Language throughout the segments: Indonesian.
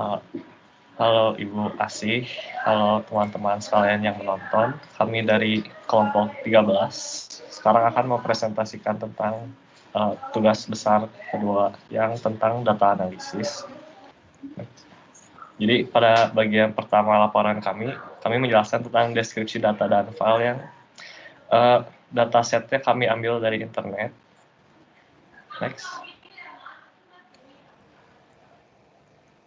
Uh, Halo Ibu Asih, halo teman-teman sekalian yang menonton. Kami dari kelompok 13 sekarang akan mempresentasikan tentang tugas besar kedua yang tentang data analisis. Jadi pada bagian pertama laporan kami menjelaskan tentang deskripsi data dan file yang datasetnya kami ambil dari internet. Next.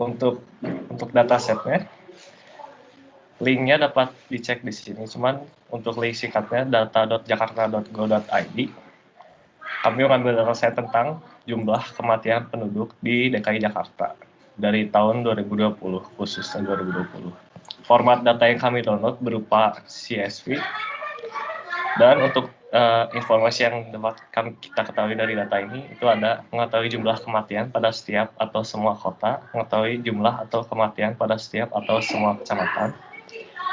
Untuk datasetnya, linknya dapat dicek di sini. Cuman untuk link singkatnya data.jakarta.go.id. Kami mengambil dataset tentang jumlah kematian penduduk di DKI Jakarta dari tahun 2020, khususnya 2020. Format data yang kami download berupa CSV. Dan untuk informasi yang dapat kita ketahui dari data ini, itu ada mengetahui jumlah kematian pada setiap atau semua kota, mengetahui jumlah atau kematian pada setiap atau semua kecamatan,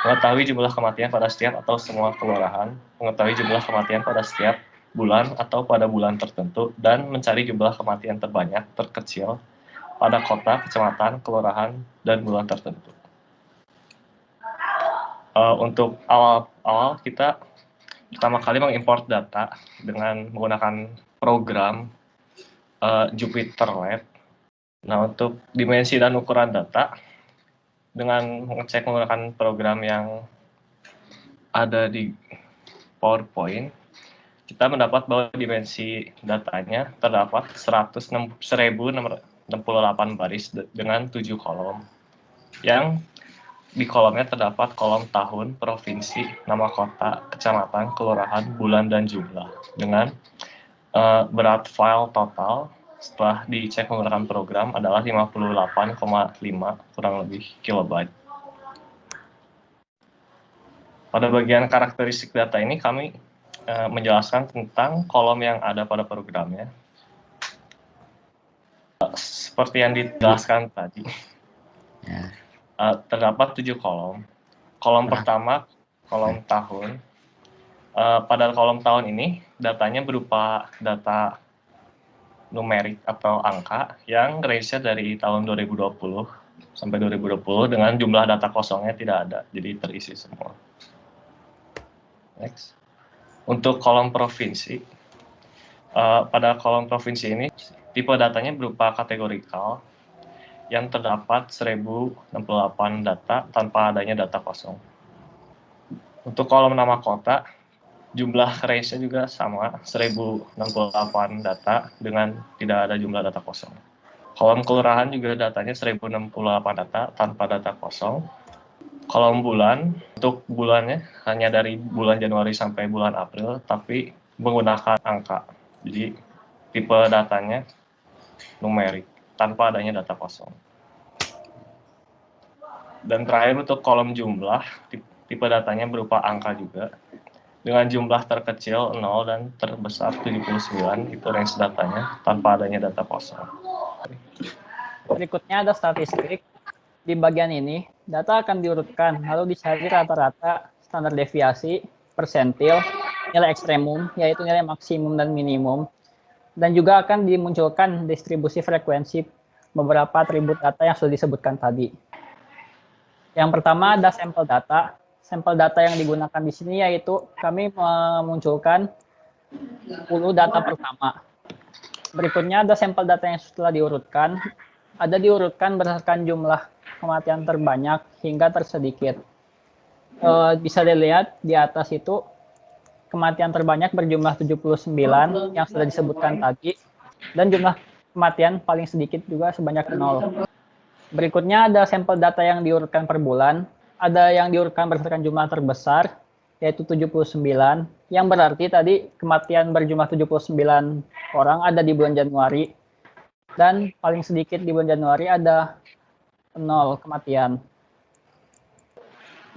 mengetahui jumlah kematian pada setiap atau semua kelurahan, mengetahui jumlah kematian pada setiap bulan atau pada bulan tertentu, dan mencari jumlah kematian terbanyak, terkecil, pada kota, kecamatan, kelurahan, dan bulan tertentu. Untuk awal-awal kita pertama kali mengimport data dengan menggunakan program Jupyter Lab. Nah, untuk dimensi dan ukuran data, dengan mengecek menggunakan program yang ada di PowerPoint, kita mendapat bahwa dimensi datanya terdapat 1068 baris dengan 7 kolom. Yang di kolomnya terdapat kolom tahun, provinsi, nama kota, kecamatan, kelurahan, bulan, dan jumlah. Dengan berat file total setelah dicek menggunakan program adalah 58,5 kurang lebih kilobyte. Pada bagian karakteristik data ini kami menjelaskan tentang kolom yang ada pada programnya. Seperti yang dijelaskan tadi, terdapat 7 kolom. Kolom pertama, kolom tahun. Pada kolom tahun ini, datanya berupa data numerik atau angka yang range-nya dari tahun 2020 sampai 2020 dengan jumlah data kosongnya tidak ada, jadi terisi semua. Next. Untuk kolom provinsi, pada kolom provinsi ini tipe datanya berupa kategorikal yang terdapat 1068 data tanpa adanya data kosong. Untuk kolom nama kota, jumlah range-nya juga sama, 1068 data dengan tidak ada jumlah data kosong. Kolom kelurahan juga datanya 1068 data tanpa data kosong. Kolom bulan, untuk bulannya hanya dari bulan Januari sampai bulan April, tapi menggunakan angka. Jadi tipe datanya numerik, tanpa adanya data kosong. Dan terakhir untuk kolom jumlah, tipe datanya berupa angka juga. Dengan jumlah terkecil 0 dan terbesar 79, itu range datanya, tanpa adanya data kosong. Berikutnya ada statistik. Di bagian ini, data akan diurutkan, lalu dicari rata-rata, standar deviasi, persentil, nilai ekstremum, yaitu nilai maksimum dan minimum, dan juga akan dimunculkan distribusi frekuensi beberapa atribut data yang sudah disebutkan tadi. Yang pertama ada sampel data. Sampel data yang digunakan di sini yaitu kami memunculkan 10 data pertama. Berikutnya ada sampel data yang setelah diurutkan. Ada diurutkan berdasarkan jumlah kematian terbanyak hingga tersedikit. Bisa dilihat di atas itu kematian terbanyak berjumlah 79 yang sudah disebutkan tadi, dan jumlah kematian paling sedikit juga sebanyak 0. Berikutnya ada sampel data yang diurutkan per bulan. Ada yang diurutkan berdasarkan jumlah terbesar, yaitu 79, yang berarti tadi kematian berjumlah 79 orang ada di bulan Januari, dan paling sedikit di bulan Januari ada 0 kematian.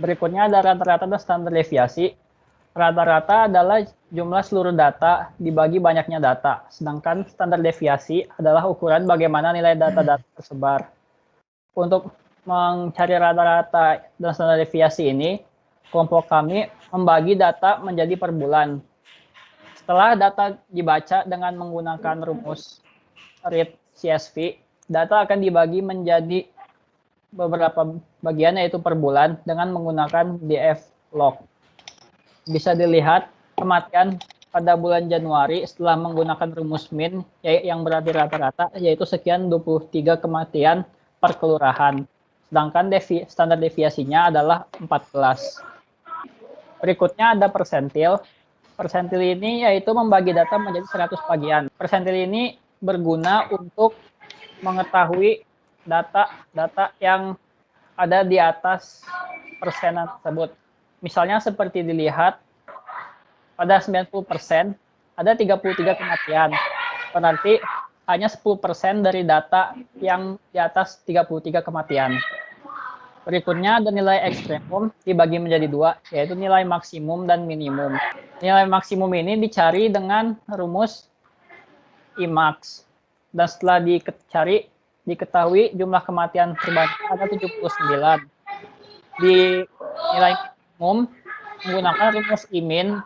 Berikutnya ada rata-rata dan standar deviasi. Rata-rata adalah jumlah seluruh data dibagi banyaknya data, sedangkan standar deviasi adalah ukuran bagaimana nilai data-data tersebar. Untuk mencari rata-rata dan standar deviasi ini, kelompok kami membagi data menjadi per bulan. Setelah data dibaca dengan menggunakan rumus read CSV, data akan dibagi menjadi beberapa bagian yaitu per bulan dengan menggunakan df log. Bisa dilihat kematian pada bulan Januari setelah menggunakan rumus min yang berarti rata-rata yaitu sekian 23 kematian per kelurahan. Sedangkan standar deviasinya adalah 14. Berikutnya ada persentil. Persentil ini yaitu membagi data menjadi 100 bagian. Persentil ini berguna untuk mengetahui data yang ada di atas persenan tersebut. Misalnya seperti dilihat pada 90% ada 33 kematian. Berarti hanya 10% dari data yang di atas 33 kematian. Berikutnya ada nilai ekstremum dibagi menjadi dua, yaitu nilai maksimum dan minimum. Nilai maksimum ini dicari dengan rumus IMAX. Dan setelah diketahui jumlah kematian terbanyak ada 79. Di nilai minimum menggunakan rumus IMIN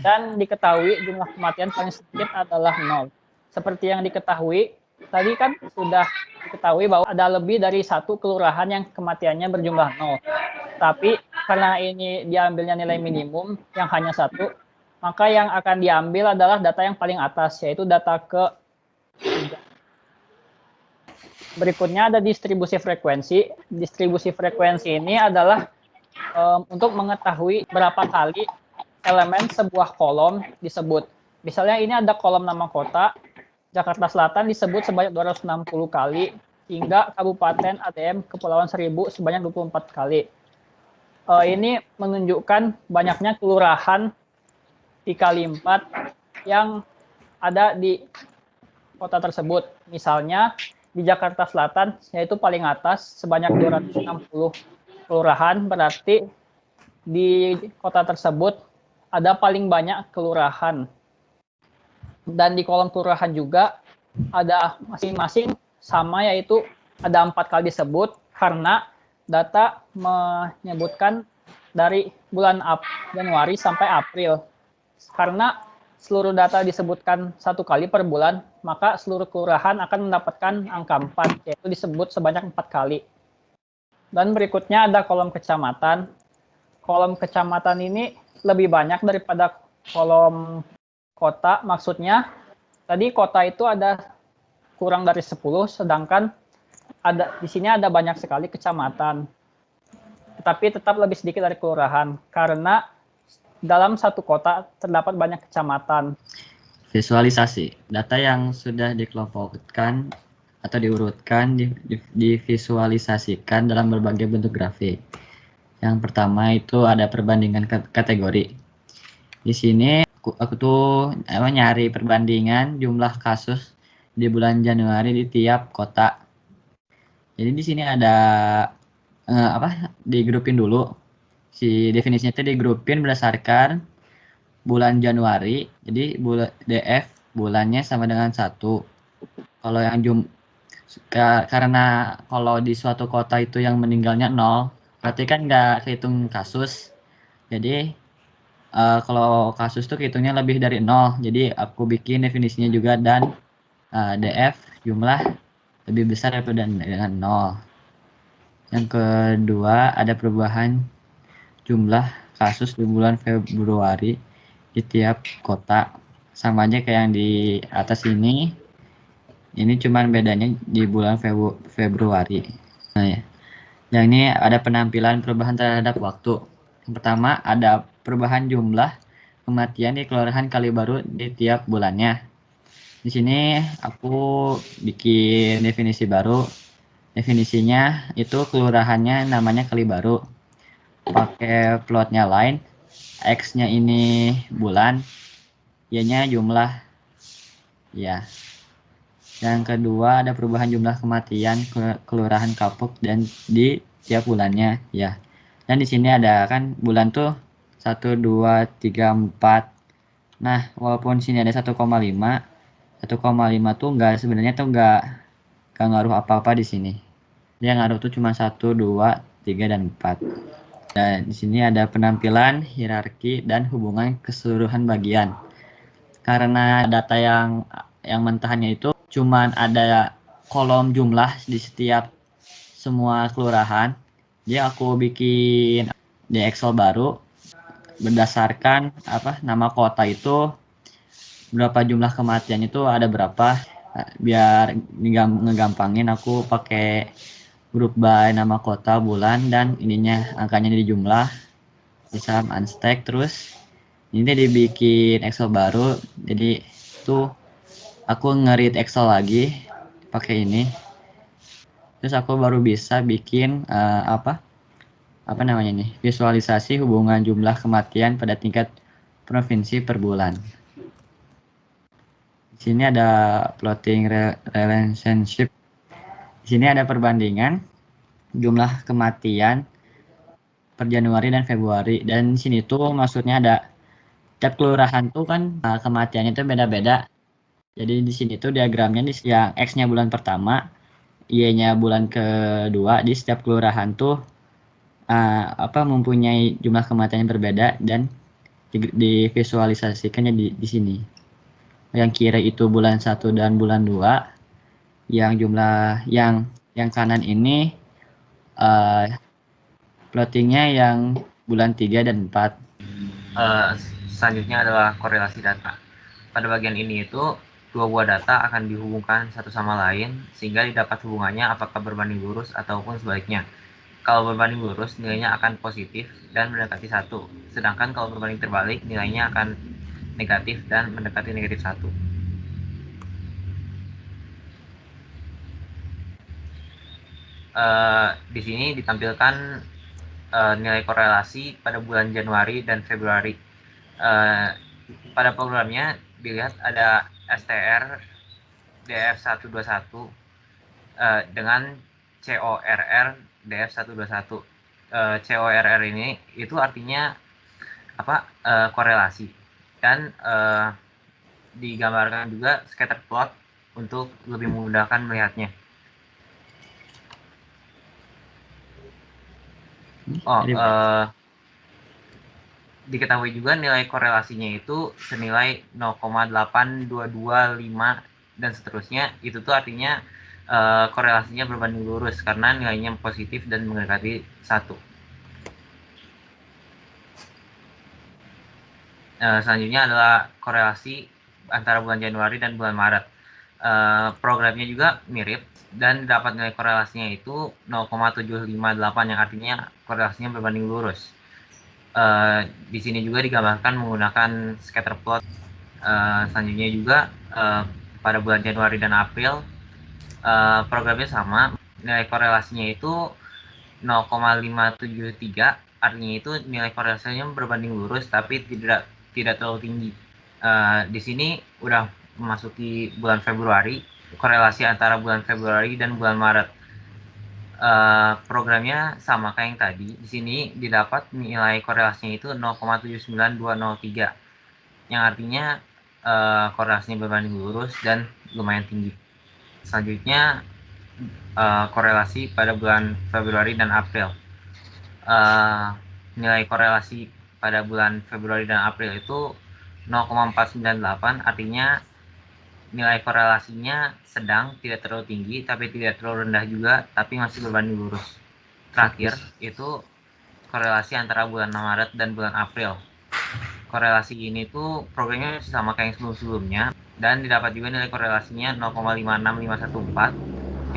dan diketahui jumlah kematian paling sedikit adalah 0. Seperti yang diketahui, tadi kan sudah diketahui bahwa ada lebih dari satu kelurahan yang kematiannya berjumlah 0. Tapi karena ini diambilnya nilai minimum yang hanya satu, maka yang akan diambil adalah data yang paling atas, yaitu data ke-3. Berikutnya ada distribusi frekuensi. Distribusi frekuensi ini adalah untuk mengetahui berapa kali elemen sebuah kolom disebut. Misalnya ini ada kolom nama kota, Jakarta Selatan disebut sebanyak 260 kali, hingga Kabupaten ATM Kepulauan Seribu sebanyak 24 kali. Ini menunjukkan banyaknya kelurahan dikali 4 yang ada di kota tersebut. Misalnya di Jakarta Selatan, yaitu paling atas sebanyak 260 kelurahan, berarti di kota tersebut ada paling banyak kelurahan. Dan di kolom kelurahan juga ada masing-masing sama, yaitu ada 4 kali disebut karena data menyebutkan dari bulan Januari sampai April. Karena seluruh data disebutkan 1 kali per bulan, maka seluruh kelurahan akan mendapatkan angka 4, yaitu disebut sebanyak 4 kali. Dan berikutnya ada kolom kecamatan. Kolom kecamatan ini lebih banyak daripada kolom kota. Maksudnya, tadi kota itu ada kurang dari 10, sedangkan di sini ada banyak sekali kecamatan. Tetapi tetap lebih sedikit dari kelurahan, karena dalam satu kota terdapat banyak kecamatan. Visualisasi. Data yang sudah dikelompokkan atau diurutkan divisualisasikan dalam berbagai bentuk grafik. Yang pertama itu ada perbandingan kategori. Di sini aku tuh nyari perbandingan jumlah kasus di bulan Januari di tiap kota. Jadi di sini ada digrupin dulu. Si definisinya itu digrupin berdasarkan bulan Januari. Jadi DF bulannya sama dengan 1. Kalau yang karena kalau di suatu kota itu yang meninggalnya 0, berarti kan nggak kehitung kasus. Jadi kalau kasus tuh hitungnya lebih dari 0. Jadi aku bikin definisinya juga dan DF jumlah lebih besar daripada dengan 0. Yang kedua ada perubahan jumlah kasus di bulan Februari di tiap kota. Sama aja kayak yang di atas ini. Ini cuman bedanya di bulan Februari. Nah ya. Yang ini ada penampilan perubahan terhadap waktu. Yang pertama ada perubahan jumlah kematian di kelurahan Kalibaru di tiap bulannya. Di sini aku bikin definisi baru. Definisinya itu kelurahannya namanya Kalibaru. Pakai plotnya line. X-nya ini bulan. Y-nya jumlah. Ya. Yang kedua ada perubahan jumlah kematian kelurahan Kapuk dan di tiap bulannya ya. Dan di sini ada kan bulan tuh 1 2 3 4. Nah, walaupun sini ada 1,5 tuh sebenarnya tuh enggak ngaruh apa-apa di sini. Dia ngaruh tuh cuma 1 2 3 dan 4. Dan di sini ada penampilan, hierarki dan hubungan keseluruhan bagian. Karena data yang mentahannya itu cuman ada kolom jumlah di setiap semua kelurahan. Jadi aku bikin di Excel baru berdasarkan nama kota itu, berapa jumlah kematian itu ada berapa. Biar ngegampangin aku pakai grup by nama kota, bulan, dan ininya angkanya dijumlah, bisa unstack. Terus ini dibikin Excel baru, jadi tuh aku nge-read Excel lagi pakai ini. Terus aku baru bisa bikin apa namanya nih, visualisasi hubungan jumlah kematian pada tingkat provinsi per bulan. Di sini ada plotting relationship. Di sini ada perbandingan jumlah kematian per Januari dan Februari. Dan di sini tuh maksudnya ada tiap kelurahan tuh kan kematiannya itu beda-beda. Jadi di sini tuh diagramnya yang X-nya bulan pertama, Y-nya bulan kedua. Di setiap kelurahan tuh mempunyai jumlah kematian yang berbeda dan divisualisasikannya di sini. Yang kiri itu bulan 1 dan bulan 2. Yang jumlah yang kanan ini plottingnya yang bulan 3 dan 4. Selanjutnya adalah korelasi data. Pada bagian ini itu dua buah data akan dihubungkan satu sama lain sehingga didapat hubungannya apakah berbanding lurus ataupun sebaliknya. Kalau berbanding lurus nilainya akan positif dan mendekati 1. Sedangkan kalau berbanding terbalik nilainya akan negatif dan mendekati negatif 1. Di sini ditampilkan nilai korelasi pada bulan Januari dan Februari. Pada programnya dilihat ada STR DF121 dengan CORR DF121. CORR ini itu artinya korelasi, dan digambarkan juga scatter plot untuk lebih memudahkan melihatnya. Diketahui juga nilai korelasinya itu senilai 0,8225 dan seterusnya. Itu tuh artinya korelasinya berbanding lurus karena nilainya positif dan mendekati 1. Selanjutnya adalah korelasi antara bulan Januari dan bulan Maret. Programnya juga mirip dan dapat nilai korelasinya itu 0,758 yang artinya korelasinya berbanding lurus. Di sini juga digambarkan menggunakan scatter plot. Selanjutnya juga pada bulan Januari dan April programnya sama, nilai korelasinya itu 0,573, artinya itu nilai korelasinya berbanding lurus tapi tidak terlalu tinggi. Di sini udah memasuki bulan Februari, korelasi antara bulan Februari dan bulan Maret. Programnya sama kayak yang tadi. Di sini didapat nilai korelasinya itu 0,79203, yang artinya korelasinya berbanding lurus dan lumayan tinggi. Selanjutnya korelasi pada bulan Februari dan April. Nilai korelasi pada bulan Februari dan April itu 0,498, artinya nilai korelasinya sedang, tidak terlalu tinggi tapi tidak terlalu rendah juga, tapi masih berbanding lurus. Terakhir itu korelasi antara bulan Maret dan bulan April. Korelasi ini tuh programnya sama kayak yang sebelumnya, dan didapat juga nilai korelasinya 0,56514,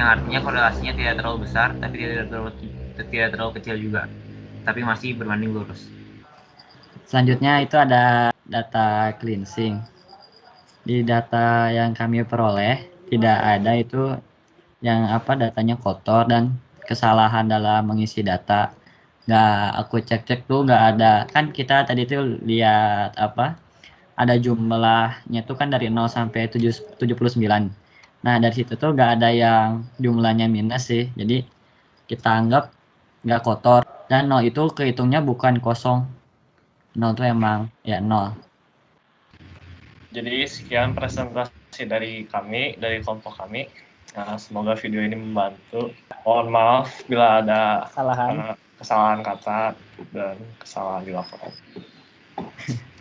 yang artinya korelasinya tidak terlalu besar tapi tidak terlalu kecil juga, tapi masih berbanding lurus. Selanjutnya itu ada data cleansing. Di data yang kami peroleh tidak ada itu yang datanya kotor dan kesalahan dalam mengisi data. Aku cek tuh nggak ada. Kan kita tadi tuh lihat ada jumlahnya tuh kan dari 0 sampai 79. Nah dari situ tuh nggak ada yang jumlahnya minus sih. Jadi kita anggap nggak kotor, dan 0 itu kehitungnya bukan kosong. 0 tuh emang ya 0. Jadi sekian presentasi dari kami, dari kelompok kami. Nah, semoga video ini membantu. Mohon maaf bila ada kesalahan kata dan kesalahan di laporan.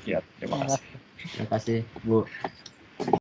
Ya, terima kasih. Terima kasih, Bu.